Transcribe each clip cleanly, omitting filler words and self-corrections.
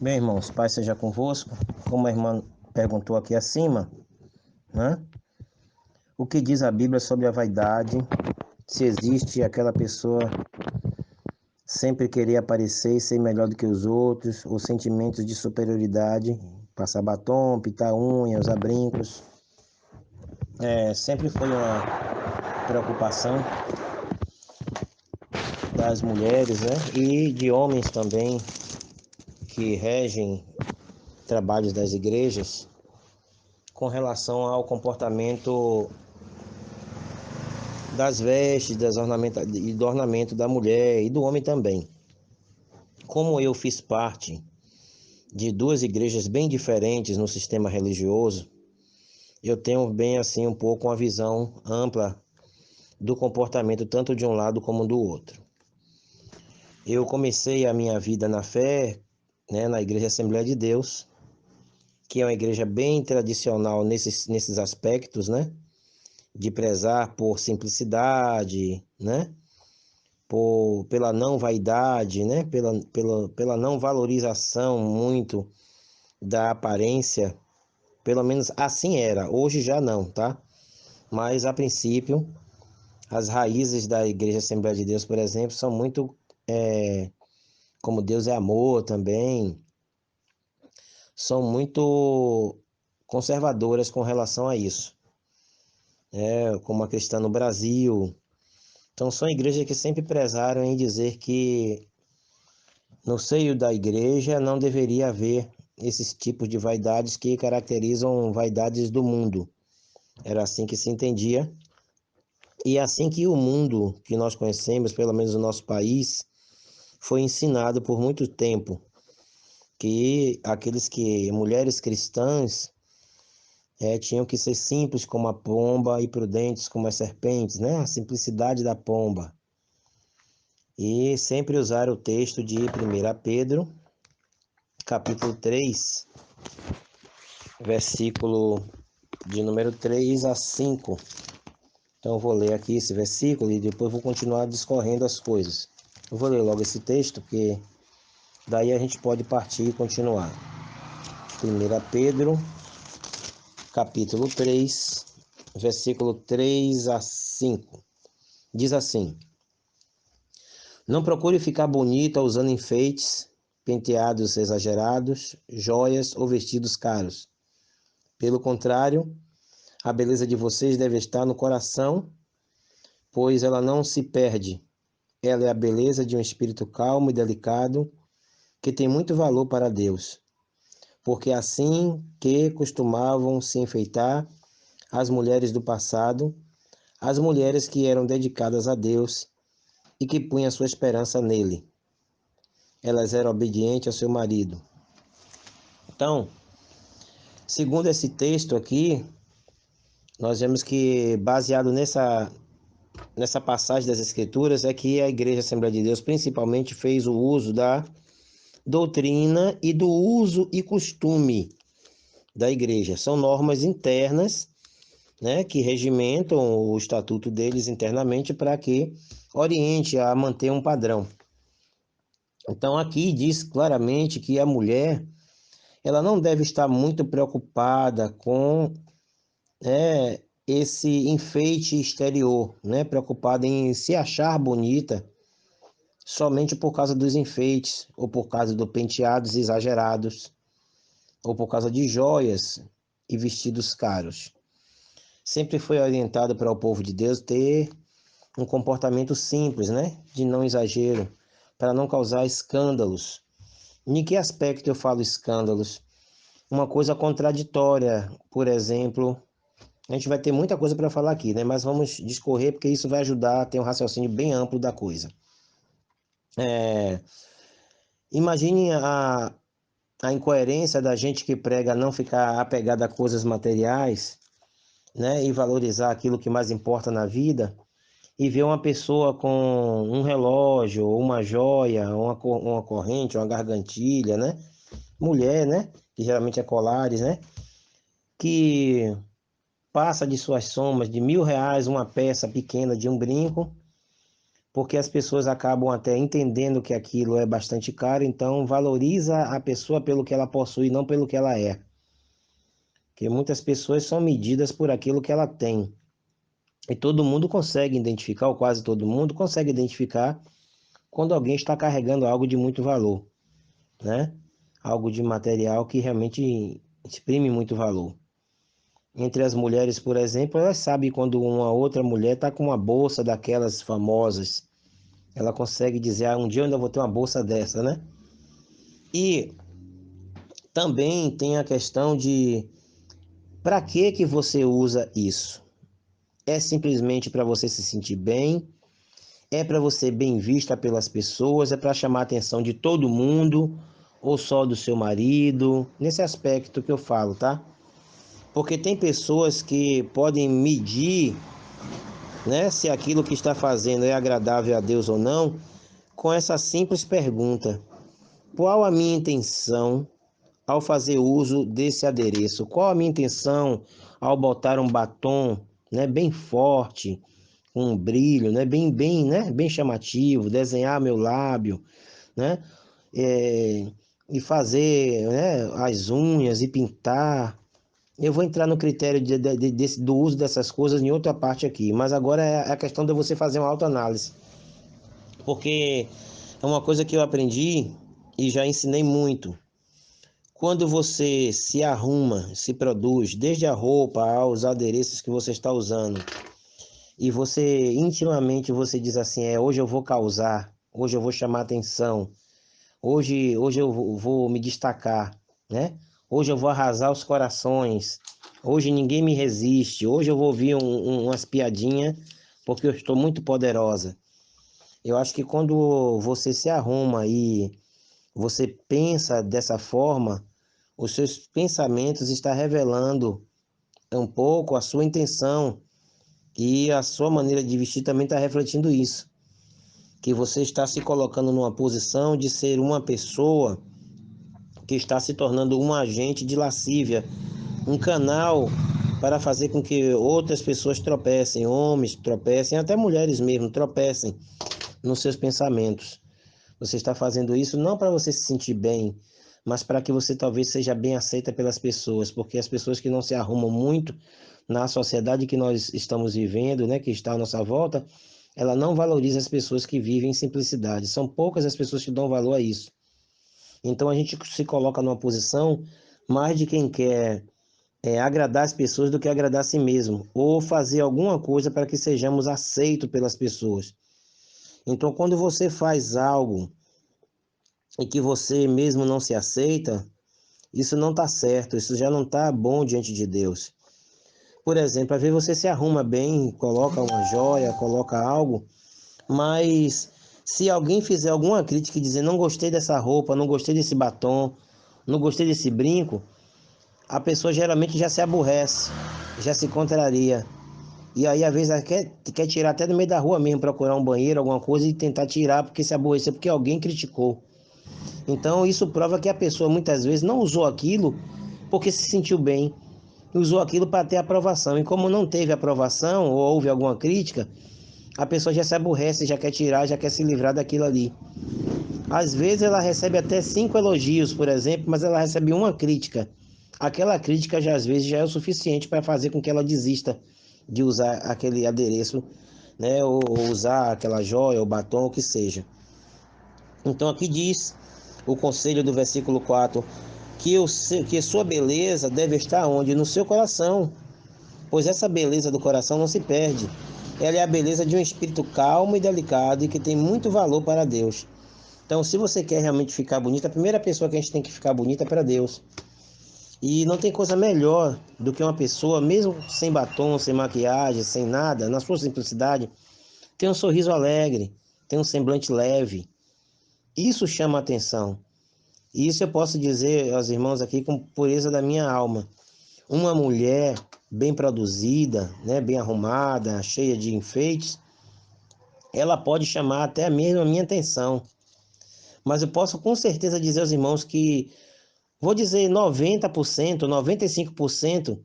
Bem, irmãos, paz seja convosco. Como a irmã perguntou aqui acima, né? O que diz a Bíblia sobre a vaidade? Se existe aquela pessoa sempre querer aparecer e ser melhor do que os outros, ou sentimentos de superioridade, passar batom, pintar unha, usar brincos. Sempre foi uma preocupação das mulheres, né? E de homens também que regem trabalhos das igrejas com relação ao comportamento das vestes, e do ornamento da mulher e do homem também. Como eu fiz parte de duas igrejas bem diferentes no sistema religioso, eu tenho bem assim um pouco uma visão ampla do comportamento tanto de um lado como do outro. Eu comecei a minha vida na fé, né, na Igreja Assembleia de Deus, que é uma igreja bem tradicional nesses aspectos, né? De prezar por simplicidade, né? Pela não vaidade, né? Pela não valorização muito da aparência, pelo menos assim era, hoje já não, tá? Mas a princípio, as raízes da Igreja Assembleia de Deus, por exemplo, são muito, como Deus é amor também, são muito conservadoras com relação a isso, como a Cristã no Brasil. Então são igrejas que sempre prezaram em dizer que no seio da igreja não deveria haver esses tipos de vaidades que caracterizam vaidades do mundo. Era assim que se entendia. E é assim que o mundo que nós conhecemos, pelo menos o nosso país, foi ensinado por muito tempo. Que mulheres cristãs, tinham que ser simples como a pomba e prudentes como as serpentes, né? A simplicidade da pomba. E sempre usar o texto de 1 Pedro, capítulo 3, versículo de número 3 a 5. Então eu vou ler aqui esse versículo e depois vou continuar discorrendo as coisas. Eu vou ler logo esse texto, porque daí a gente pode partir e continuar. 1 Pedro, capítulo 3, versículo 3 a 5. Diz assim: Não procure ficar bonita usando enfeites, penteados exagerados, joias ou vestidos caros. Pelo contrário, a beleza de vocês deve estar no coração, pois ela não se perde. Ela é a beleza de um espírito calmo e delicado, que tem muito valor para Deus. Porque é assim que costumavam se enfeitar as mulheres do passado, as mulheres que eram dedicadas a Deus e que punham sua esperança nele. Elas eram obedientes ao seu marido. Então, segundo esse texto aqui, nós vemos que, baseado nessa passagem das Escrituras, é que a Igreja Assembleia de Deus principalmente fez o uso da doutrina e do uso e costume da igreja. São normas internas, né, que regimentam o estatuto deles internamente para que oriente a manter um padrão. Então aqui diz claramente que a mulher, ela não deve estar muito preocupada com, esse enfeite exterior, né, preocupada em se achar bonita somente por causa dos enfeites, ou por causa de penteados exagerados, ou por causa de joias e vestidos caros. Sempre foi orientado para o povo de Deus ter um comportamento simples, né? De não exagero, para não causar escândalos. Em que aspecto eu falo escândalos? Uma coisa contraditória, por exemplo. A gente vai ter muita coisa para falar aqui, né? Mas vamos discorrer porque isso vai ajudar a ter um raciocínio bem amplo da coisa. Imagine a incoerência da gente que prega não ficar apegado a coisas materiais, né? E valorizar aquilo que mais importa na vida. E ver uma pessoa com um relógio, uma joia, uma corrente, uma gargantilha, né? Mulher, né? Que geralmente é colares, né? Que passa de suas somas de R$ 1.000 uma peça pequena de um brinco, porque as pessoas acabam até entendendo que aquilo é bastante caro, então valoriza a pessoa pelo que ela possui, não pelo que ela é. Porque muitas pessoas são medidas por aquilo que ela tem. E todo mundo consegue identificar, ou quase todo mundo consegue identificar, quando alguém está carregando algo de muito valor, né? Algo de material que realmente exprime muito valor. Entre as mulheres, por exemplo, elas sabem quando uma outra mulher está com uma bolsa daquelas famosas. Ela consegue dizer, um dia eu ainda vou ter uma bolsa dessa, né? E também tem a questão de para que você usa isso? É simplesmente para você se sentir bem? É para você ser bem vista pelas pessoas? É para chamar a atenção de todo mundo? Ou só do seu marido? Nesse aspecto que eu falo, tá? Porque tem pessoas que podem medir, né, se aquilo que está fazendo é agradável a Deus ou não, com essa simples pergunta: qual a minha intenção ao fazer uso desse adereço? Qual a minha intenção ao botar um batom, né, bem forte, com um brilho, né, bem chamativo, desenhar meu lábio, né, é, e fazer, né, as unhas e pintar. Eu vou entrar no critério do uso dessas coisas em outra parte aqui, mas agora é a questão de você fazer uma autoanálise, porque é uma coisa que eu aprendi e já ensinei muito. Quando você se arruma, se produz, desde a roupa aos adereços que você está usando, e você intimamente você diz assim, hoje eu vou causar, hoje eu vou chamar atenção, hoje eu vou me destacar, né? Hoje eu vou arrasar os corações, hoje ninguém me resiste, hoje eu vou ouvir umas piadinhas, porque eu estou muito poderosa. Eu acho que quando você se arruma e você pensa dessa forma, os seus pensamentos estão revelando um pouco a sua intenção e a sua maneira de vestir também está refletindo isso. Que você está se colocando numa posição de ser uma pessoa que está se tornando um agente de lascívia, um canal para fazer com que outras pessoas tropecem, homens tropecem, até mulheres mesmo tropecem nos seus pensamentos. Você está fazendo isso não para você se sentir bem, mas para que você talvez seja bem aceita pelas pessoas, porque as pessoas que não se arrumam muito na sociedade que nós estamos vivendo, né, que está à nossa volta, ela não valoriza as pessoas que vivem em simplicidade. São poucas as pessoas que dão valor a isso. Então a gente se coloca numa posição mais de quem quer agradar as pessoas do que agradar a si mesmo, ou fazer alguma coisa para que sejamos aceitos pelas pessoas. Então, quando você faz algo e que você mesmo não se aceita, isso não está certo, isso já não está bom diante de Deus. Por exemplo, às vezes você se arruma bem, coloca uma joia, coloca algo, mas se alguém fizer alguma crítica e dizer não gostei dessa roupa, não gostei desse batom, não gostei desse brinco, a pessoa geralmente já se aborrece, já se contraria. E aí, às vezes, ela quer tirar até do meio da rua mesmo, procurar um banheiro, alguma coisa e tentar tirar porque se aborreceu, porque alguém criticou. Então, isso prova que a pessoa muitas vezes não usou aquilo porque se sentiu bem, usou aquilo para ter aprovação. E como não teve aprovação ou houve alguma crítica, a pessoa já se aborrece, já quer tirar, já quer se livrar daquilo ali. Às vezes ela recebe até 5 elogios, por exemplo, mas ela recebe uma crítica. Aquela crítica já às vezes já é o suficiente para fazer com que ela desista de usar aquele adereço, né, ou usar aquela joia, ou batom, o que seja. Então aqui diz o conselho do versículo 4, que sua beleza deve estar onde? No seu coração, pois essa beleza do coração não se perde. Ela é a beleza de um espírito calmo e delicado e que tem muito valor para Deus. Então, se você quer realmente ficar bonita, a primeira pessoa que a gente tem que ficar bonita é para Deus. E não tem coisa melhor do que uma pessoa, mesmo sem batom, sem maquiagem, sem nada, na sua simplicidade, ter um sorriso alegre, ter um semblante leve. Isso chama a atenção. E isso eu posso dizer aos irmãos aqui com pureza da minha alma. Uma mulher bem produzida, né, bem arrumada, cheia de enfeites, ela pode chamar até mesmo a minha atenção. Mas eu posso com certeza dizer aos irmãos que, vou dizer 90%, 95%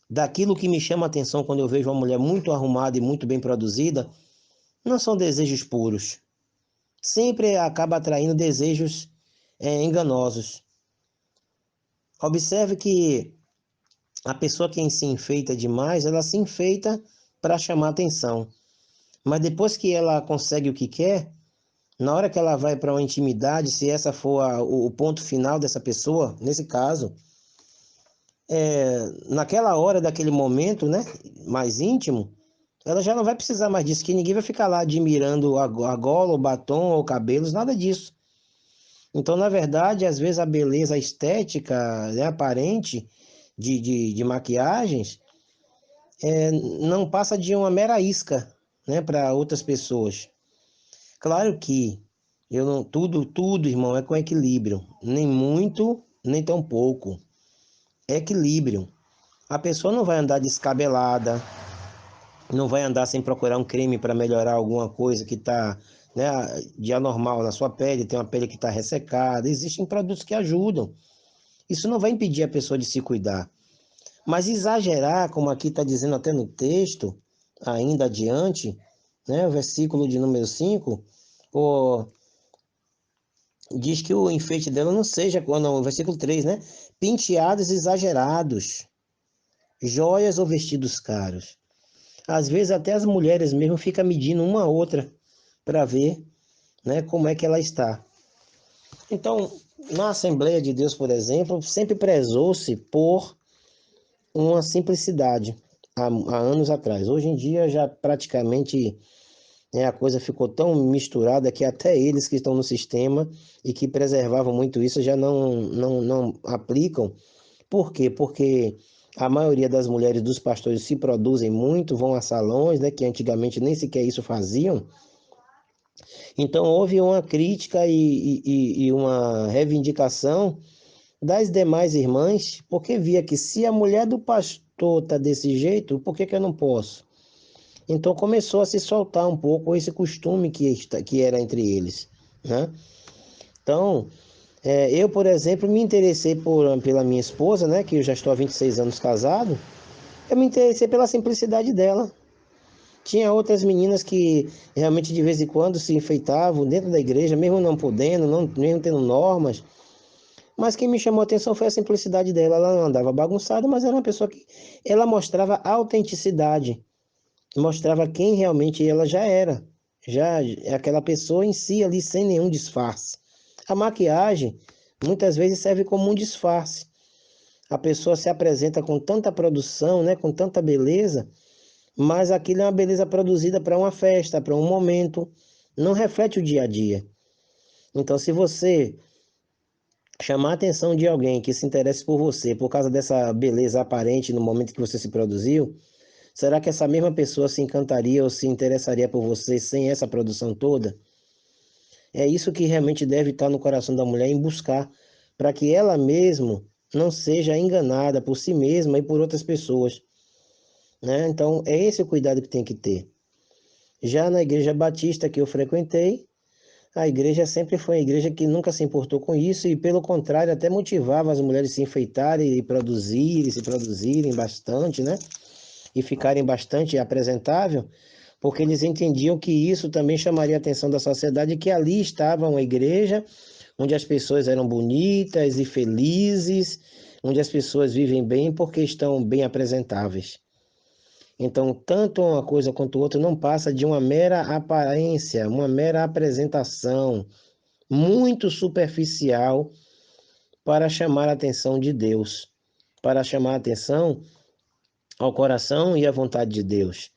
daquilo que me chama a atenção quando eu vejo uma mulher muito arrumada e muito bem produzida, não são desejos puros. Sempre acaba atraindo desejos enganosos. Observe que a pessoa que se enfeita demais, ela se enfeita para chamar atenção. Mas depois que ela consegue o que quer, na hora que ela vai para uma intimidade, se essa for o ponto final dessa pessoa, nesse caso, naquela hora, daquele momento, né, mais íntimo, ela já não vai precisar mais disso, que ninguém vai ficar lá admirando a gola, o batom ou cabelos, nada disso. Então, na verdade, às vezes a beleza estética, né, aparente de maquiagens não passa de uma mera isca, né, para outras pessoas. Claro que eu não, tudo, irmão, é com equilíbrio, nem muito, nem tão pouco. É equilíbrio. A pessoa não vai andar descabelada, não vai andar sem procurar um creme para melhorar alguma coisa que está, né, de anormal na sua pele, tem uma pele que está ressecada. Existem produtos que ajudam. Isso não vai impedir a pessoa de se cuidar. Mas exagerar, como aqui está dizendo até no texto, ainda adiante, né, o versículo de número 5, diz que o enfeite dela não seja, não, o versículo 3, né? Penteados exagerados, joias ou vestidos caros. Às vezes até as mulheres mesmo ficam medindo uma a outra para ver, né, como é que ela está. Então, na Assembleia de Deus, por exemplo, sempre prezou-se por uma simplicidade há anos atrás. Hoje em dia já praticamente a coisa ficou tão misturada que até eles que estão no sistema e que preservavam muito isso já não aplicam. Por quê? Porque a maioria das mulheres dos pastores se produzem muito, vão a salões, né, que antigamente nem sequer isso faziam. Então houve uma crítica e uma reivindicação das demais irmãs, porque via que se a mulher do pastor está desse jeito, por que eu não posso? Então começou a se soltar um pouco esse costume que era entre eles, né? Então, eu, por exemplo, me interessei pela minha esposa, né? Que eu já estou há 26 anos casado. Eu me interessei pela simplicidade dela. Tinha outras meninas que realmente de vez em quando se enfeitavam dentro da igreja, mesmo não podendo, mesmo tendo normas. Mas quem me chamou a atenção foi a simplicidade dela. Ela não andava bagunçada, mas era uma pessoa que ela mostrava autenticidade. Mostrava quem realmente ela já era, já é aquela pessoa em si ali sem nenhum disfarce. A maquiagem muitas vezes serve como um disfarce. A pessoa se apresenta com tanta produção, né, com tanta beleza, mas aquilo é uma beleza produzida para uma festa, para um momento, não reflete o dia a dia. Então, se você chamar a atenção de alguém que se interesse por você por causa dessa beleza aparente no momento que você se produziu, será que essa mesma pessoa se encantaria ou se interessaria por você sem essa produção toda? É isso que realmente deve estar no coração da mulher em buscar, para que ela mesma não seja enganada por si mesma e por outras pessoas, né? Então, é esse o cuidado que tem que ter. Já na igreja batista que eu frequentei, a igreja sempre foi uma igreja que nunca se importou com isso e, pelo contrário, até motivava as mulheres a se enfeitarem e produzirem, se produzirem bastante, né? E ficarem bastante apresentável, porque eles entendiam que isso também chamaria a atenção da sociedade, que ali estava uma igreja onde as pessoas eram bonitas e felizes, onde as pessoas vivem bem porque estão bem apresentáveis. Então, tanto uma coisa quanto outra não passa de uma mera aparência, uma mera apresentação muito superficial para chamar a atenção de Deus, para chamar a atenção ao coração e à vontade de Deus.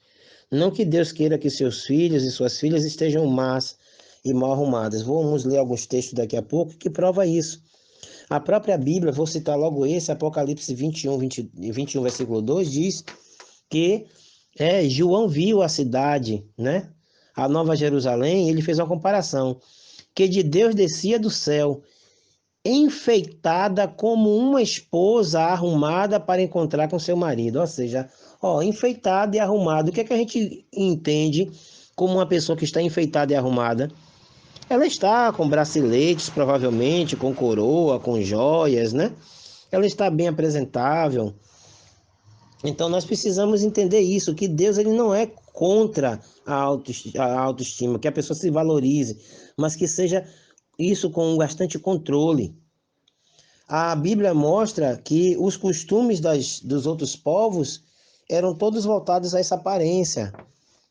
Não que Deus queira que seus filhos e suas filhas estejam más e mal arrumadas. Vamos ler alguns textos daqui a pouco que prova isso. A própria Bíblia, vou citar logo esse, Apocalipse 21, versículo 2, diz que João viu a cidade, né? A Nova Jerusalém, ele fez uma comparação, que de Deus descia do céu, enfeitada como uma esposa arrumada para encontrar com seu marido. Ou seja, enfeitada e arrumada. O que é que a gente entende como uma pessoa que está enfeitada e arrumada? Ela está com braceletes, provavelmente, com coroa, com joias, né? Ela está bem apresentável. Então nós precisamos entender isso, que Deus ele não é contra a autoestima, que a pessoa se valorize, mas que seja isso com bastante controle. A Bíblia mostra que os costumes dos outros povos eram todos voltados a essa aparência.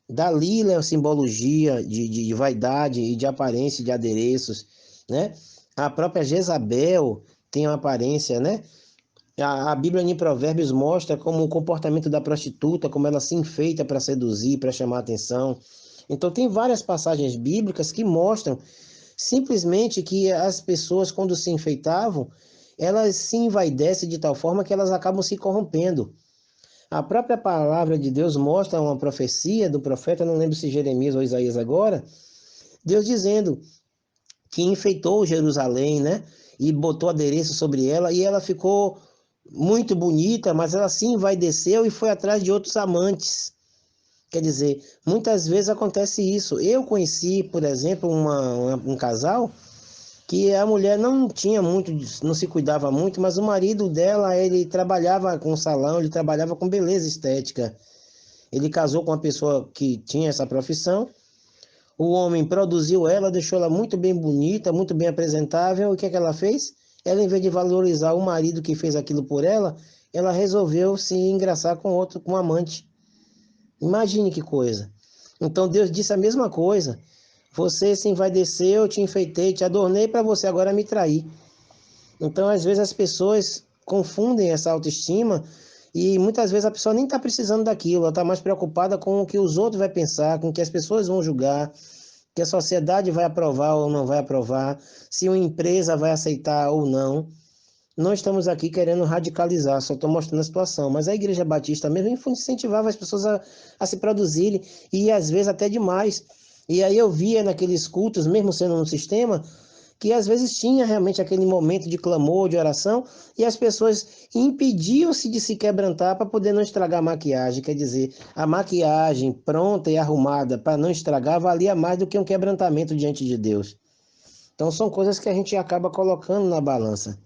Dali é a simbologia de vaidade e de aparência de adereços, né? A própria Jezabel tem uma aparência, né? A Bíblia em Provérbios mostra como o comportamento da prostituta, como ela se enfeita para seduzir, para chamar atenção. Então tem várias passagens bíblicas que mostram simplesmente que as pessoas, quando se enfeitavam, elas se envaidecem de tal forma que elas acabam se corrompendo. A própria palavra de Deus mostra uma profecia do profeta, não lembro se Jeremias ou Isaías agora, Deus dizendo que enfeitou Jerusalém, né? E botou adereço sobre ela, e ela ficou muito bonita, mas ela se envaideceu e foi atrás de outros amantes. Quer dizer, muitas vezes acontece isso. Eu conheci, por exemplo, um casal que a mulher não tinha muito, não se cuidava muito, mas o marido dela, ele trabalhava com salão, ele trabalhava com beleza estética. Ele casou com uma pessoa que tinha essa profissão. O homem produziu ela, deixou ela muito bem bonita, muito bem apresentável. O que é que ela fez? Ela, em vez de valorizar o marido que fez aquilo por ela, ela resolveu se engraçar com outro, com um amante. Imagine que coisa. Então Deus disse a mesma coisa. Você se envaideceu, eu te enfeitei, te adornei para você agora me trair. Então, às vezes, as pessoas confundem essa autoestima e muitas vezes a pessoa nem está precisando daquilo, ela está mais preocupada com o que os outros vão pensar, com o que as pessoas vão julgar, que a sociedade vai aprovar ou não vai aprovar, se uma empresa vai aceitar ou não. Não estamos aqui querendo radicalizar, só estou mostrando a situação. Mas a Igreja Batista mesmo incentivava as pessoas a se produzirem, e às vezes até demais. E aí eu via naqueles cultos, mesmo sendo um sistema, que às vezes tinha realmente aquele momento de clamor, de oração, e as pessoas impediam-se de se quebrantar para poder não estragar a maquiagem. Quer dizer, a maquiagem pronta e arrumada para não estragar valia mais do que um quebrantamento diante de Deus. Então são coisas que a gente acaba colocando na balança.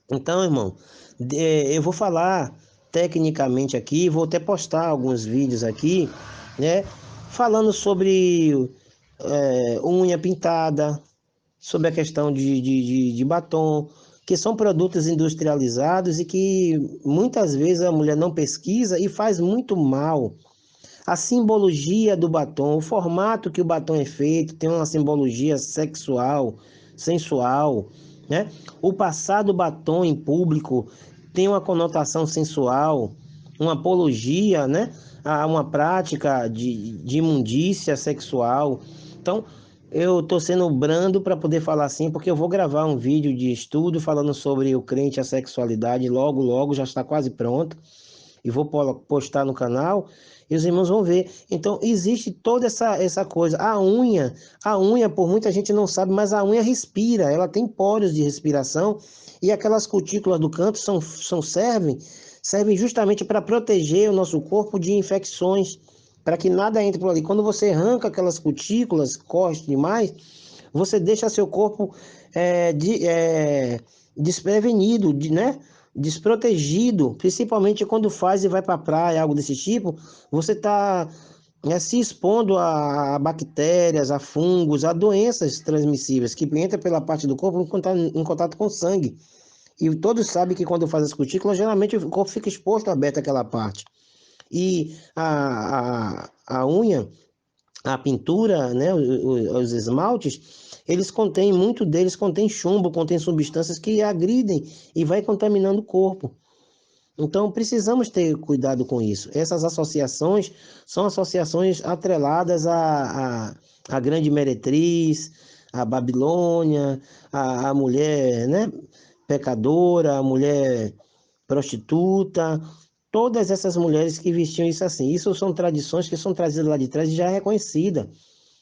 Então, irmão, eu vou falar tecnicamente aqui, vou até postar alguns vídeos aqui, né? Falando sobre unha pintada, sobre a questão de batom, que são produtos industrializados e que muitas vezes a mulher não pesquisa e faz muito mal. A simbologia do batom, o formato que o batom é feito, tem uma simbologia sexual, sensual, né? O passar do batom em público tem uma conotação sensual, uma apologia, né? A uma prática de imundícia sexual. Então, eu estou sendo brando para poder falar assim, porque eu vou gravar um vídeo de estudo falando sobre o crente e a sexualidade, logo, logo, já está quase pronto, e vou postar no canal, e os irmãos vão ver. Então, existe toda essa coisa. A unha, por muita gente não sabe, mas a unha respira, ela tem poros de respiração, e aquelas cutículas do canto servem justamente para proteger o nosso corpo de infecções, para que nada entre por ali. Quando você arranca aquelas cutículas, corte demais, você deixa seu corpo desprevenido, né? Desprotegido, principalmente quando faz e vai para a praia, algo desse tipo, você está se expondo a bactérias, a fungos, a doenças transmissíveis que entram pela parte do corpo em contato com o sangue. E todos sabem que quando faz as cutículas, geralmente o corpo fica exposto, aberto àquela parte. E a unha, a pintura, né, os esmaltes, muito deles contém chumbo, contém substâncias que agridem e vai contaminando o corpo. Então precisamos ter cuidado com isso. Essas associações são associações atreladas à grande meretriz, à Babilônia, à mulher, né, pecadora, à mulher prostituta, todas essas mulheres que vestiam isso assim. Isso são tradições que são trazidas lá de trás e já é reconhecida.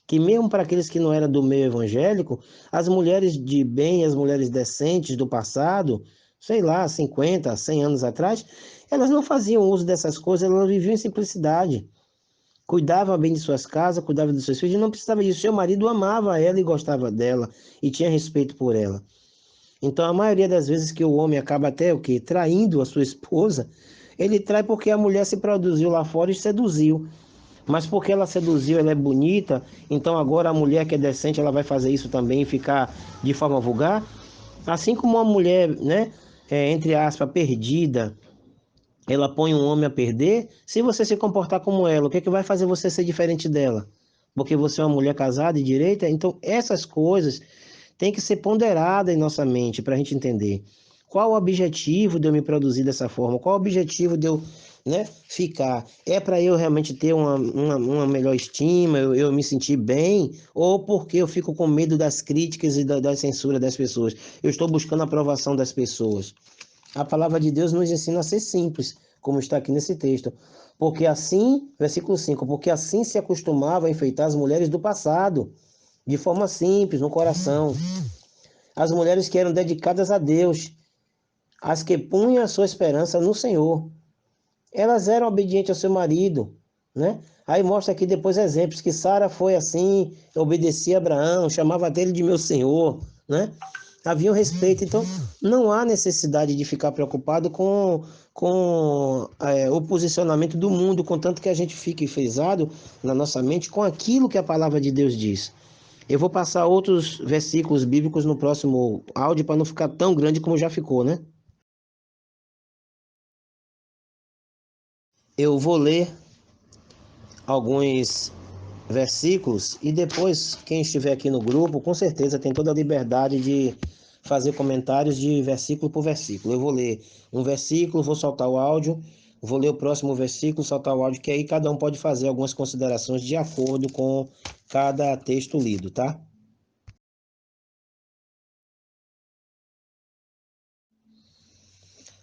Que mesmo para aqueles que não eram do meio evangélico, as mulheres de bem, as mulheres decentes do passado, sei lá, 50, 100 anos atrás, elas não faziam uso dessas coisas, elas viviam em simplicidade. Cuidavam bem de suas casas, cuidavam dos seus filhos, e não precisava disso. Seu marido amava ela e gostava dela, e tinha respeito por ela. Então, a maioria das vezes que o homem acaba até o quê? Traindo a sua esposa, Ele trai porque a mulher se produziu lá fora e seduziu. Mas porque ela seduziu, ela é bonita, então agora a mulher que é decente, ela vai fazer isso também e ficar de forma vulgar? Assim como uma mulher, né, entre aspas, perdida, ela põe um homem a perder, se você se comportar como ela, o que é que vai fazer você ser diferente dela? Porque você é uma mulher casada e direita? Então, essas coisas têm que ser ponderadas em nossa mente para a gente entender. Qual o objetivo de eu me produzir dessa forma? Qual o objetivo de eu, né, ficar? É para eu realmente ter uma melhor estima, eu me sentir bem? Ou porque eu fico com medo das críticas e da censura das pessoas? Eu estou buscando a aprovação das pessoas. A palavra de Deus nos ensina a ser simples, como está aqui nesse texto. Porque assim, versículo 5, porque assim se acostumava a enfeitar as mulheres do passado, de forma simples, no coração. As mulheres que eram dedicadas a Deus, as que punham a sua esperança no Senhor. Elas eram obedientes ao seu marido, né? Aí mostra aqui depois exemplos que Sara foi assim, obedecia a Abraão, chamava dele de meu senhor, né? Havia um respeito, então não há necessidade de ficar preocupado com o posicionamento do mundo, contanto que a gente fique enfesado na nossa mente com aquilo que a palavra de Deus diz. Eu vou passar outros versículos bíblicos no próximo áudio para não ficar tão grande como já ficou, né? Eu vou ler alguns versículos e depois quem estiver aqui no grupo com certeza tem toda a liberdade de fazer comentários de versículo por versículo. Eu vou ler um versículo, vou soltar o áudio, vou ler o próximo versículo, soltar o áudio, que aí cada um pode fazer algumas considerações de acordo com cada texto lido, tá?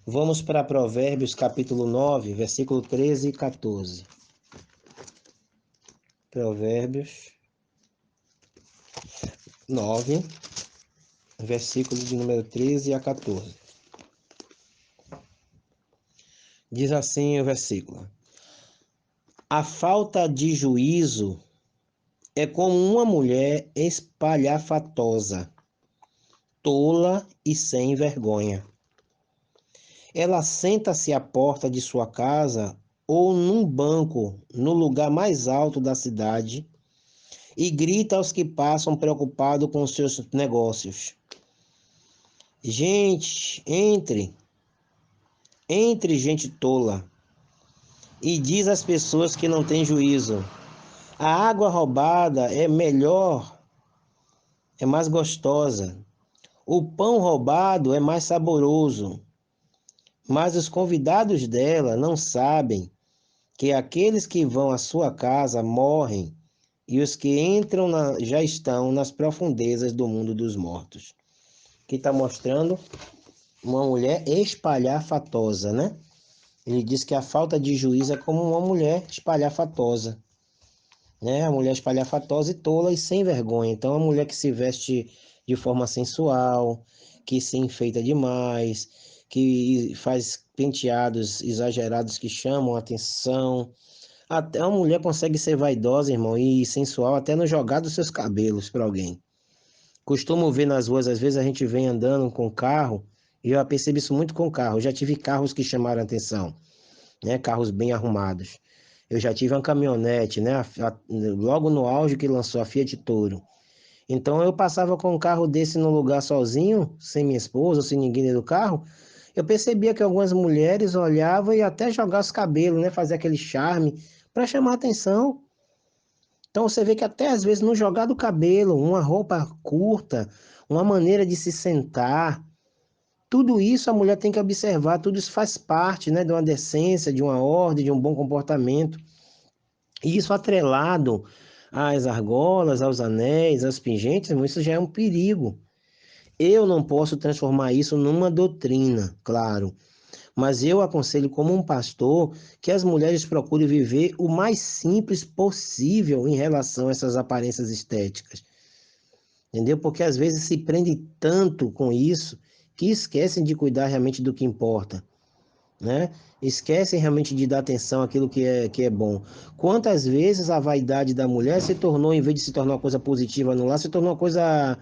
Vamos para Provérbios capítulo 9, versículo 13 e 14. Provérbios 9, versículo de número 13 a 14. Diz assim o versículo: A falta de juízo é como uma mulher espalhafatosa, tola e sem vergonha. Ela senta-se à porta de sua casa ou num banco no lugar mais alto da cidade e grita aos que passam preocupado com seus negócios. Gente, entre gente tola, e diz às pessoas que não têm juízo: a água roubada é melhor, é mais gostosa. O pão roubado é mais saboroso. Mas os convidados dela não sabem que aqueles que vão à sua casa morrem e os que entram já estão nas profundezas do mundo dos mortos. Aqui está mostrando uma mulher espalhafatosa, né? Ele diz que a falta de juízo é como uma mulher espalhafatosa, né? A mulher espalhafatosa e tola e sem vergonha. Então, a mulher que se veste de forma sensual, que se enfeita demais, que faz penteados exagerados que chamam a atenção. Até uma mulher consegue ser vaidosa, irmão, e sensual até no jogar dos seus cabelos para alguém. Costumo ver nas ruas, às vezes a gente vem andando com carro, e eu percebo isso muito com carro. Eu já tive carros que chamaram a atenção, né? Carros bem arrumados. Eu já tive uma caminhonete, né? Logo no auge que lançou a Fiat Toro. Então eu passava com um carro desse no lugar sozinho, sem minha esposa, sem ninguém dentro do carro. Eu percebia que algumas mulheres olhavam e até jogavam os cabelos, né? Fazer aquele charme para chamar a atenção. Então você vê que até às vezes no jogar do cabelo, uma roupa curta, uma maneira de se sentar, tudo isso a mulher tem que observar, tudo isso faz parte, né, de uma decência, de uma ordem, de um bom comportamento. E isso atrelado às argolas, aos anéis, aos pingentes, isso já é um perigo. Eu não posso transformar isso numa doutrina, claro, mas eu aconselho como um pastor que as mulheres procurem viver o mais simples possível em relação a essas aparências estéticas. Entendeu? Porque às vezes se prende tanto com isso que esquecem de cuidar realmente do que importa, né? Esquecem realmente de dar atenção àquilo que é bom. Quantas vezes a vaidade da mulher se tornou, em vez de se tornar uma coisa positiva no lar, se tornou uma coisa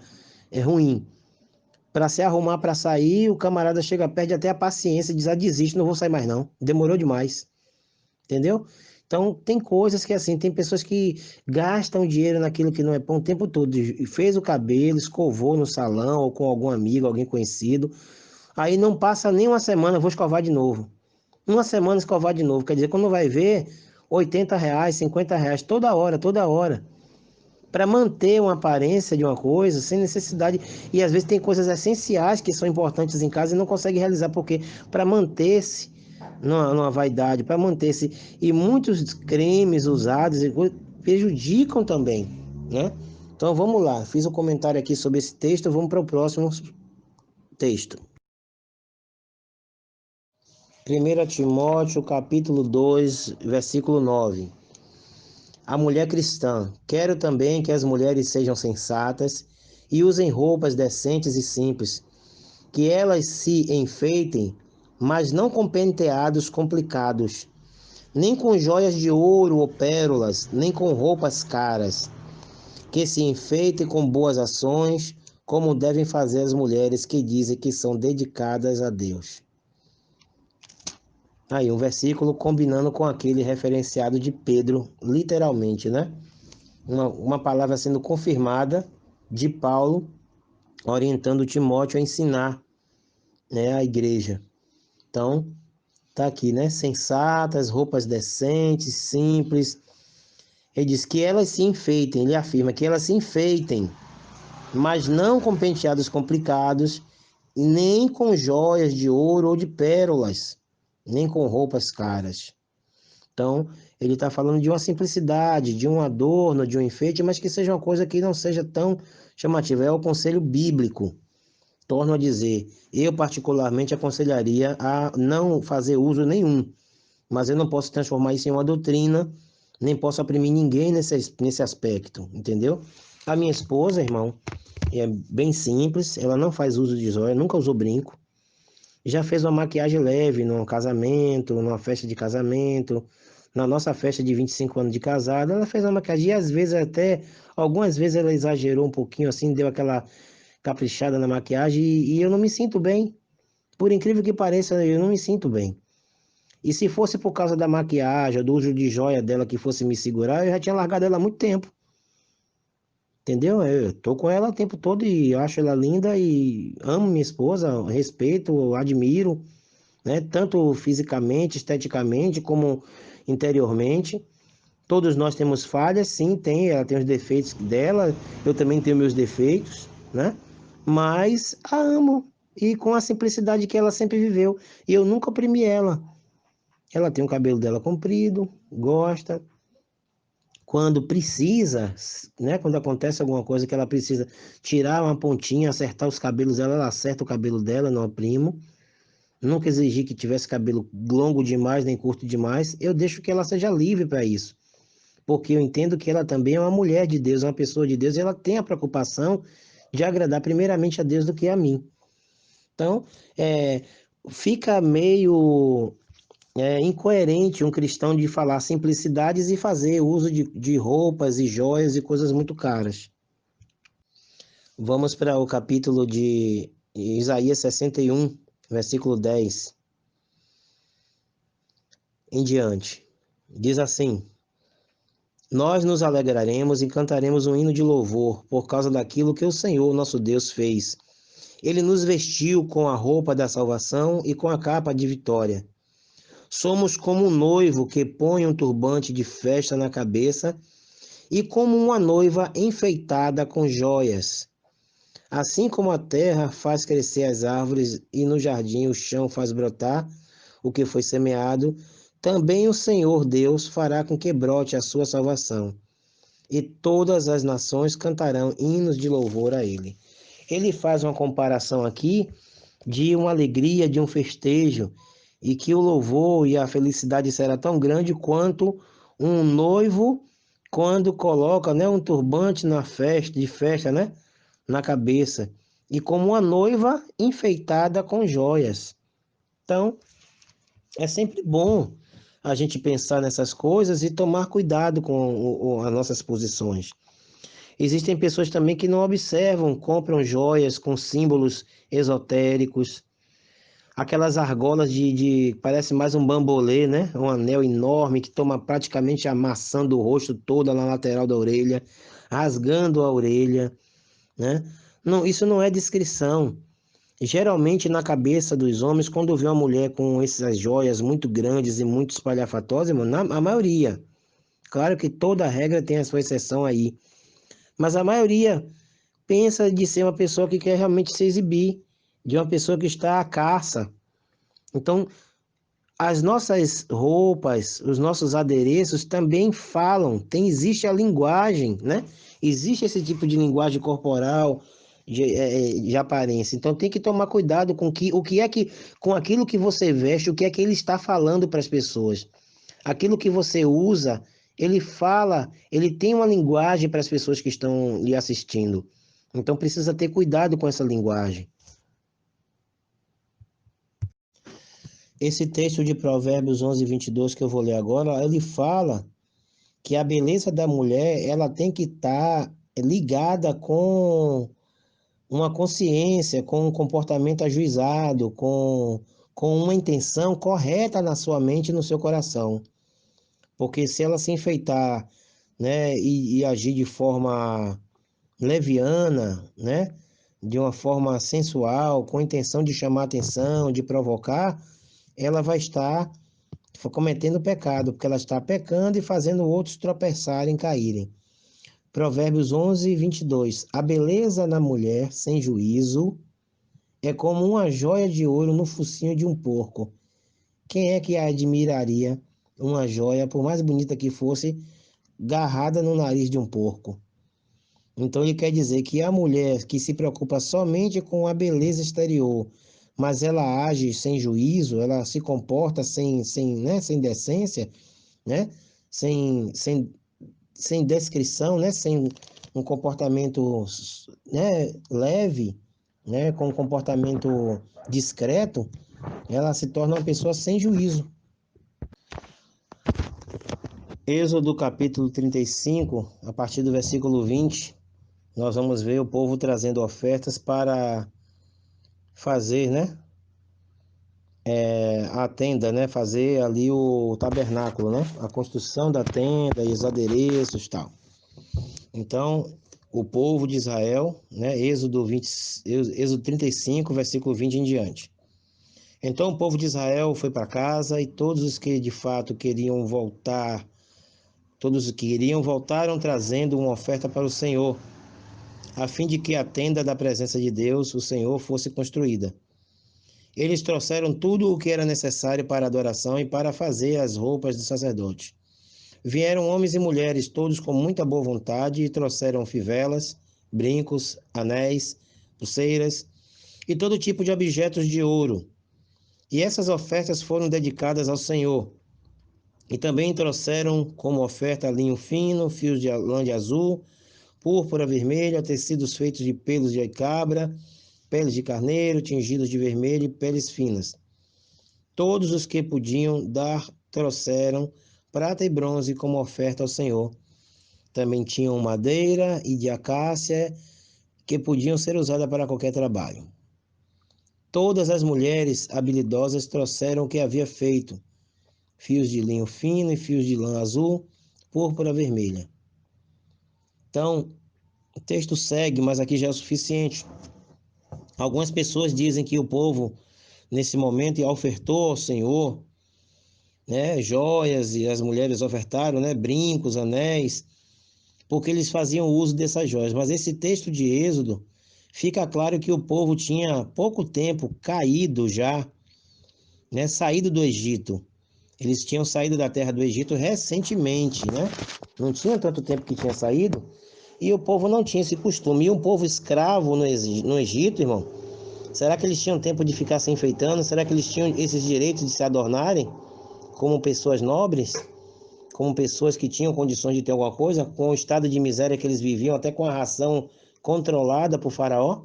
ruim. Para se arrumar para sair, o camarada chega, perde até a paciência e diz: ah, desisto, não vou sair mais não. Demorou demais. Entendeu? Então, tem coisas que assim, tem pessoas que gastam dinheiro naquilo que não é bom o tempo todo. E fez o cabelo, escovou no salão ou com algum amigo, alguém conhecido. Aí não passa nem uma semana, vou escovar de novo. Uma semana escovar de novo. Quer dizer, quando vai ver, R$ 80, R$ 50, toda hora, toda hora. Para manter uma aparência de uma coisa, sem necessidade. E às vezes tem coisas essenciais que são importantes em casa e não consegue realizar, porque para manter-se numa vaidade, para manter-se. E muitos cremes usados prejudicam também, né? Então vamos lá, fiz um comentário aqui sobre esse texto, vamos para o próximo texto. 1 Timóteo, capítulo 2, versículo 9. A mulher cristã: quero também que as mulheres sejam sensatas e usem roupas decentes e simples, que elas se enfeitem, mas não com penteados complicados, nem com joias de ouro ou pérolas, nem com roupas caras, que se enfeitem com boas ações, como devem fazer as mulheres que dizem que são dedicadas a Deus. Aí, um versículo combinando com aquele referenciado de Pedro, literalmente, né? Uma palavra sendo confirmada de Paulo, orientando Timóteo a ensinar, né, a igreja. Então, tá aqui, né? Sensatas, roupas decentes, simples. Ele diz que elas se enfeitem, ele afirma que elas se enfeitem, mas não com penteados complicados, nem com joias de ouro ou de pérolas, nem com roupas caras. Então, ele está falando de uma simplicidade, de um adorno, de um enfeite, mas que seja uma coisa que não seja tão chamativa. É o conselho bíblico. Torno a dizer, eu particularmente aconselharia a não fazer uso nenhum, mas eu não posso transformar isso em uma doutrina, nem posso oprimir ninguém nesse aspecto, entendeu? A minha esposa, irmão, é bem simples, ela não faz uso de joia, nunca usou brinco, já fez uma maquiagem leve num casamento, numa festa de casamento, na nossa festa de 25 anos de casada, ela fez uma maquiagem e às vezes até, algumas vezes ela exagerou um pouquinho assim, deu aquela caprichada na maquiagem e eu não me sinto bem. Por incrível que pareça, eu não me sinto bem. E se fosse por causa da maquiagem, do uso de joia dela que fosse me segurar, eu já tinha largado ela há muito tempo. Entendeu? Eu tô com ela o tempo todo e acho ela linda e amo minha esposa, respeito, admiro, né? Tanto fisicamente, esteticamente, como interiormente. Todos nós temos falhas, sim, tem, ela tem os defeitos dela, eu também tenho meus defeitos, né? Mas a amo e com a simplicidade que ela sempre viveu. E eu nunca oprimi ela. Ela tem o cabelo dela comprido, gosta. Quando precisa, né? Quando acontece alguma coisa que ela precisa tirar uma pontinha, acertar os cabelos dela, ela acerta o cabelo dela, não oprimo. Nunca exigi que tivesse cabelo longo demais, nem curto demais. Eu deixo que ela seja livre para isso. Porque eu entendo que ela também é uma mulher de Deus, uma pessoa de Deus, e ela tem a preocupação de agradar primeiramente a Deus do que a mim. Então, fica meio incoerente um cristão de falar simplicidades e fazer uso de roupas e joias e coisas muito caras. Vamos para o capítulo de Isaías 61, versículo 10 em diante. Diz assim: nós nos alegraremos e cantaremos um hino de louvor por causa daquilo que o Senhor, nosso Deus, fez. Ele nos vestiu com a roupa da salvação e com a capa de vitória. Somos como um noivo que põe um turbante de festa na cabeça e como uma noiva enfeitada com joias. Assim como a terra faz crescer as árvores e no jardim o chão faz brotar o que foi semeado, também o Senhor Deus fará com que brote a sua salvação, e todas as nações cantarão hinos de louvor a ele. Ele faz uma comparação aqui de uma alegria, de um festejo, e que o louvor e a felicidade será tão grande quanto um noivo quando coloca, né, um turbante na festa, de festa, né, na cabeça, e como uma noiva enfeitada com joias. Então, é sempre bom a gente pensar nessas coisas e tomar cuidado com as nossas posições. Existem pessoas também que não observam, compram joias com símbolos esotéricos, aquelas argolas parece mais um bambolê, né? Um anel enorme que toma praticamente a maçã do rosto toda na lateral da orelha, rasgando a orelha, né? Não, isso não é discrição. Geralmente na cabeça dos homens, quando vê uma mulher com essas joias muito grandes e muito espalhafatosas, irmão, a maioria, claro que toda regra tem a sua exceção aí, mas a maioria pensa de ser uma pessoa que quer realmente se exibir, de uma pessoa que está à caça. Então, as nossas roupas, os nossos adereços também falam, existe a linguagem, né? Existe esse tipo de linguagem corporal, de aparência. Então tem que tomar cuidado com aquilo que você veste, o que é que ele está falando para as pessoas. Aquilo que você usa, ele fala, ele tem uma linguagem para as pessoas que estão lhe assistindo. Então precisa ter cuidado com essa linguagem. Esse texto de Provérbios 11:22 que eu vou ler agora, ele fala que a beleza da mulher, ela tem que estar ligada com uma consciência, com um comportamento ajuizado, com uma intenção correta na sua mente e no seu coração. Porque se ela se enfeitar, né, e agir de forma leviana, né, de uma forma sensual, com a intenção de chamar atenção, de provocar, ela vai estar cometendo pecado, porque ela está pecando e fazendo outros tropeçarem, caírem. Provérbios 11:22. A beleza na mulher sem juízo é como uma joia de ouro no focinho de um porco. Quem é que admiraria uma joia, por mais bonita que fosse, garrada no nariz de um porco? Então ele quer dizer que a mulher que se preocupa somente com a beleza exterior, mas ela age sem juízo, ela se comporta sem decência, né? Sem descrição, né? Sem um comportamento, né, leve, né, com um comportamento discreto, ela se torna uma pessoa sem juízo. Êxodo capítulo 35, a partir do versículo 20, nós vamos ver o povo trazendo ofertas para fazer, né, a tenda, né, fazer ali o tabernáculo, né, a construção da tenda e os adereços e tal. Então, o povo de Israel, né, Êxodo 35, versículo 20 em diante. Então o povo de Israel foi para casa e todos os que de fato queriam voltar, todos os que queriam voltaram trazendo uma oferta para o Senhor, a fim de que a tenda da presença de Deus, o Senhor, fosse construída. Eles trouxeram tudo o que era necessário para a adoração e para fazer as roupas do sacerdote. Vieram homens e mulheres, todos com muita boa vontade, e trouxeram fivelas, brincos, anéis, pulseiras e todo tipo de objetos de ouro. E essas ofertas foram dedicadas ao Senhor. E também trouxeram como oferta linho fino, fios de lã de azul, púrpura vermelha, tecidos feitos de pelos de cabra, peles de carneiro, tingidos de vermelho e peles finas. Todos os que podiam dar trouxeram prata e bronze como oferta ao Senhor. Também tinham madeira e de acácia que podiam ser usadas para qualquer trabalho. Todas as mulheres habilidosas trouxeram o que havia feito, fios de linho fino e fios de lã azul, púrpura vermelha. Então, o texto segue, mas aqui já é o suficiente. Algumas pessoas dizem que o povo, nesse momento, ofertou ao Senhor, né, joias, e as mulheres ofertaram, né, brincos, anéis, porque eles faziam uso dessas joias. Mas esse texto de Êxodo, fica claro que o povo tinha pouco tempo caído já, né, saído do Egito. Eles tinham saído da terra do Egito recentemente, né? Não tinha tanto tempo que tinha saído, e o povo não tinha esse costume. E um povo escravo no Egito, irmão, será que eles tinham tempo de ficar se enfeitando? Será que eles tinham esses direitos de se adornarem como pessoas nobres? Como pessoas que tinham condições de ter alguma coisa? Com o estado de miséria que eles viviam, até com a ração controlada por Faraó?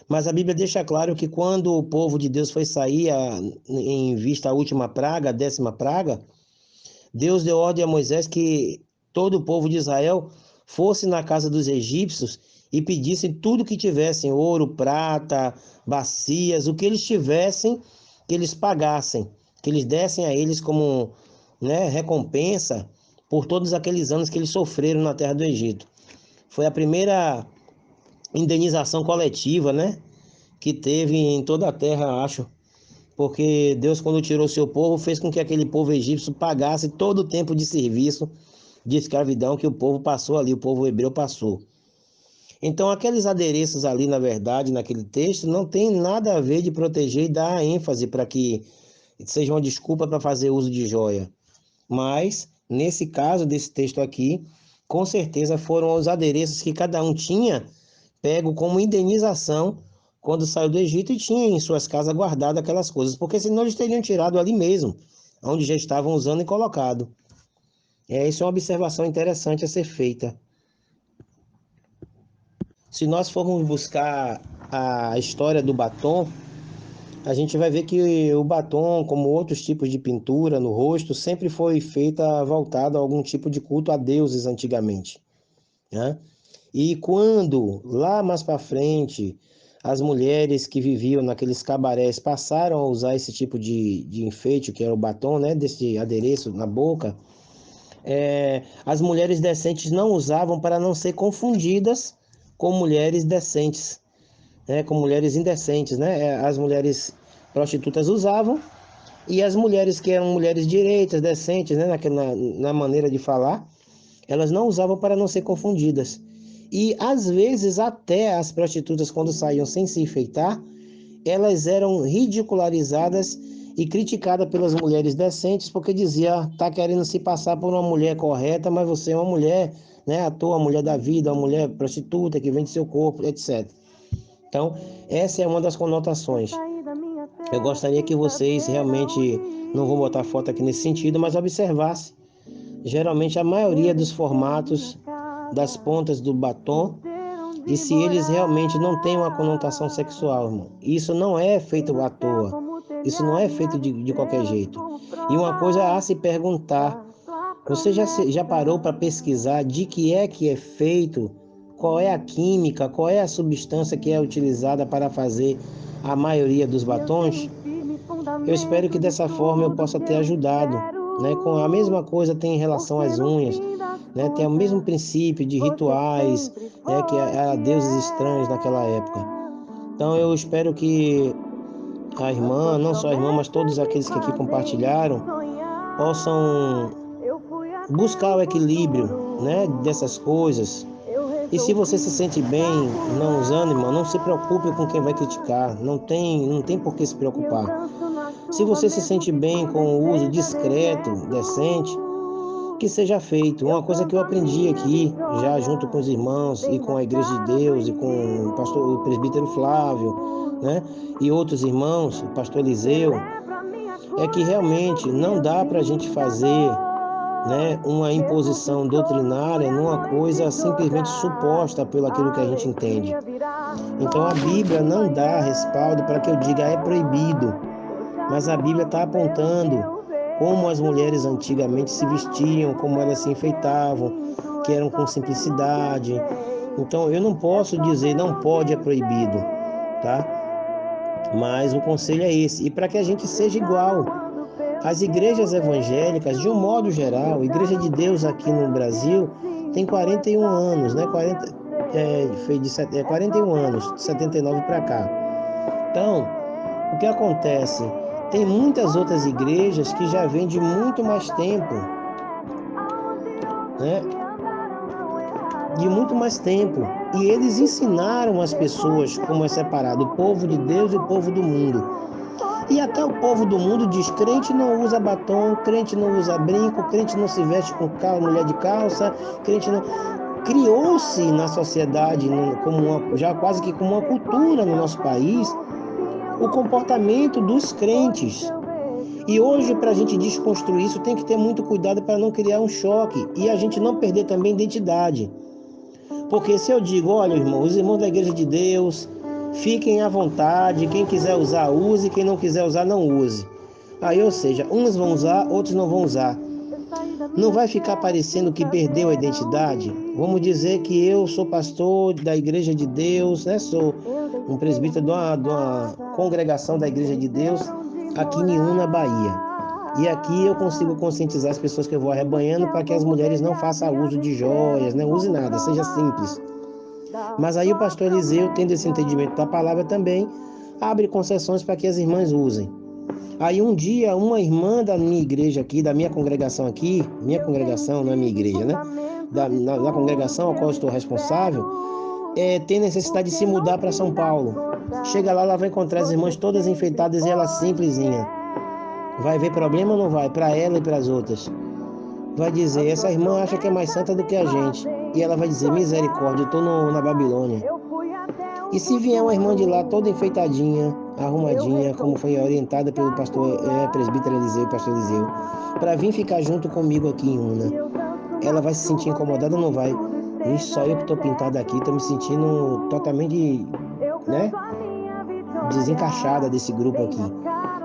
Mas a Bíblia deixa claro que quando o povo de Deus foi sair em vista a última praga, a 10ª praga, Deus deu ordem a Moisés que todo o povo de Israel fossem na casa dos egípcios e pedissem tudo que tivessem, ouro, prata, bacias, o que eles tivessem, que eles pagassem, que eles dessem a eles como, né, recompensa por todos aqueles anos que eles sofreram na terra do Egito. Foi a primeira indenização coletiva, né, que teve em toda a terra, acho. Porque Deus, quando tirou o seu povo, fez com que aquele povo egípcio pagasse todo o tempo de serviço, de escravidão que o povo passou ali, o povo hebreu passou. Então, aqueles adereços ali, na verdade, naquele texto, não tem nada a ver de proteger e dar ênfase para que seja uma desculpa para fazer uso de joia. Mas, nesse caso desse texto aqui, com certeza foram os adereços que cada um tinha pego como indenização quando saiu do Egito e tinha em suas casas guardado aquelas coisas, porque senão eles teriam tirado ali mesmo, onde já estavam usando e colocado. Isso é uma observação interessante a ser feita. Se nós formos buscar a história do batom, a gente vai ver que o batom, como outros tipos de pintura no rosto, sempre foi feita voltada a algum tipo de culto a deuses antigamente, né? E quando, lá mais para frente, as mulheres que viviam naqueles cabarés passaram a usar esse tipo de enfeite, que era o batom, né, desse adereço na boca, as mulheres decentes não usavam para não ser confundidas com mulheres decentes, né, com mulheres indecentes, né? As mulheres prostitutas usavam e as mulheres que eram mulheres direitas, decentes, né, na maneira de falar, elas não usavam para não ser confundidas. E às vezes até as prostitutas, quando saíam sem se enfeitar, elas eram ridicularizadas e criticadas pelas mulheres decentes, porque dizia, tá querendo se passar por uma mulher correta, mas você é uma mulher, né, à toa, mulher da vida, uma mulher prostituta que vende seu corpo, etc. Então, essa é uma das conotações. Eu gostaria que vocês realmente, não vou botar foto aqui nesse sentido, mas observassem. Geralmente a maioria dos formatos das pontas do batom, e se eles realmente não têm uma conotação sexual, irmão, isso não é feito à toa, isso não é feito de qualquer jeito. E uma coisa a se perguntar, você já parou para pesquisar de que é feito, qual é a química, qual é a substância que é utilizada para fazer a maioria dos batons? Eu espero que dessa forma eu possa ter ajudado, né? Com a mesma coisa tem em relação às unhas, né? Tem o mesmo princípio de rituais, né? Que a deuses estranhos naquela época. Então eu espero que a irmã, não só a irmã, mas todos aqueles que aqui compartilharam, possam buscar o equilíbrio, né? Dessas coisas. E se você se sente bem não usando, irmão, não se preocupe com quem vai criticar. Não tem por que se preocupar. Se você se sente bem com o uso discreto, decente, que seja feito. Uma coisa que eu aprendi aqui, já junto com os irmãos e com a Igreja de Deus e com o presbítero Flávio, né? E outros irmãos, o pastor Eliseu, é que realmente não dá para a gente fazer, né, uma imposição doutrinária numa coisa simplesmente suposta pelo aquilo que a gente entende. Então a Bíblia não dá respaldo para que eu diga é proibido, mas a Bíblia está apontando como as mulheres antigamente se vestiam, como elas se enfeitavam, que eram com simplicidade. Então eu não posso dizer não pode, é proibido, tá? Mas o conselho é esse. E para que a gente seja igual, as igrejas evangélicas, de um modo geral, a Igreja de Deus aqui no Brasil tem 41 anos, né? 41 anos, de 79 para cá. Então, o que acontece? Tem muitas outras igrejas que já vêm de muito mais tempo, né? De muito mais tempo. E eles ensinaram as pessoas como é separado o povo de Deus e o povo do mundo. E até o povo do mundo diz, crente não usa batom, crente não usa brinco, crente não se veste com mulher de calça, crente não... Criou-se na sociedade, já quase que como uma cultura no nosso país, o comportamento dos crentes. E hoje, para a gente desconstruir isso, tem que ter muito cuidado para não criar um choque e a gente não perder também identidade. Porque se eu digo, olha, irmão, os irmãos da Igreja de Deus, fiquem à vontade, quem quiser usar, use, quem não quiser usar, não use. Aí, ou seja, uns vão usar, outros não vão usar. Não vai ficar parecendo que perdeu a identidade? Vamos dizer que eu sou pastor da Igreja de Deus, né? Sou um presbítero de uma congregação da Igreja de Deus aqui em Una, Bahia. E aqui eu consigo conscientizar as pessoas que eu vou arrebanhando para que as mulheres não façam uso de joias, não use nada, seja simples. Mas aí o pastor Eliseu, tendo esse entendimento da palavra também, abre concessões para que as irmãs usem. Aí um dia, uma irmã da minha igreja aqui, da minha congregação aqui, minha congregação não é minha igreja, né? Na congregação a qual eu estou responsável, tem necessidade de se mudar para São Paulo. Chega lá, ela vai encontrar as irmãs todas enfeitadas e ela simplesinha. Vai ver problema ou não vai? Para ela e para as outras. Vai dizer, essa irmã acha que é mais santa do que a gente. E ela vai dizer, misericórdia, eu estou na Babilônia. E se vier uma irmã de lá toda enfeitadinha, arrumadinha, como foi orientada pelo pastor presbítero Eliseu e pastor Eliseu, para vir ficar junto comigo aqui em Una, ela vai se sentir incomodada ou não vai? Isso, só eu que estou pintada aqui, estou me sentindo totalmente, né, desencaixada desse grupo aqui.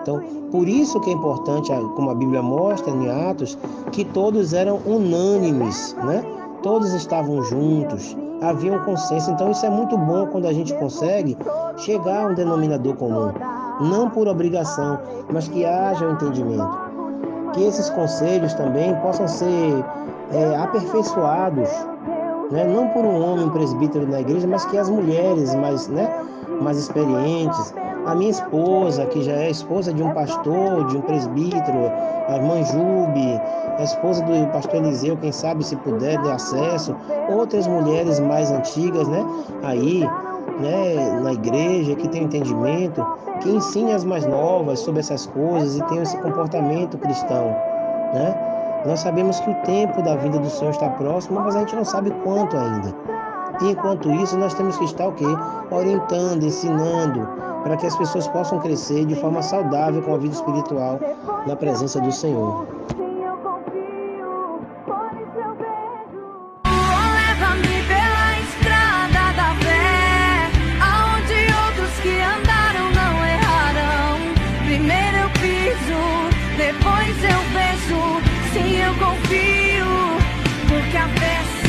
Então, por isso que é importante, como a Bíblia mostra em Atos, que todos eram unânimes, né? Todos estavam juntos, havia um consenso. Então isso é muito bom quando a gente consegue chegar a um denominador comum, não por obrigação, mas que haja um entendimento. Que esses conselhos também possam ser aperfeiçoados, né? Não por um homem, um presbítero na igreja, mas que as mulheres mais experientes, a minha esposa, que já é esposa de um pastor, de um presbítero, a irmã Jube, a esposa do pastor Eliseu, quem sabe se puder ter acesso, outras mulheres mais antigas, né? Aí, né, na igreja, que tem entendimento, que ensine as mais novas sobre essas coisas e tenham esse comportamento cristão, né? Nós sabemos que o tempo da vinda do Senhor está próximo, mas a gente não sabe quanto ainda. E enquanto isso, nós temos que estar o quê? Orientando, ensinando, para que as pessoas possam crescer de forma saudável com a vida espiritual na presença do Senhor. Leva-me pela estrada da fé, aonde outros que andaram não erraram. Primeiro eu piso, depois eu vejo. Sim, eu confio, porque a fé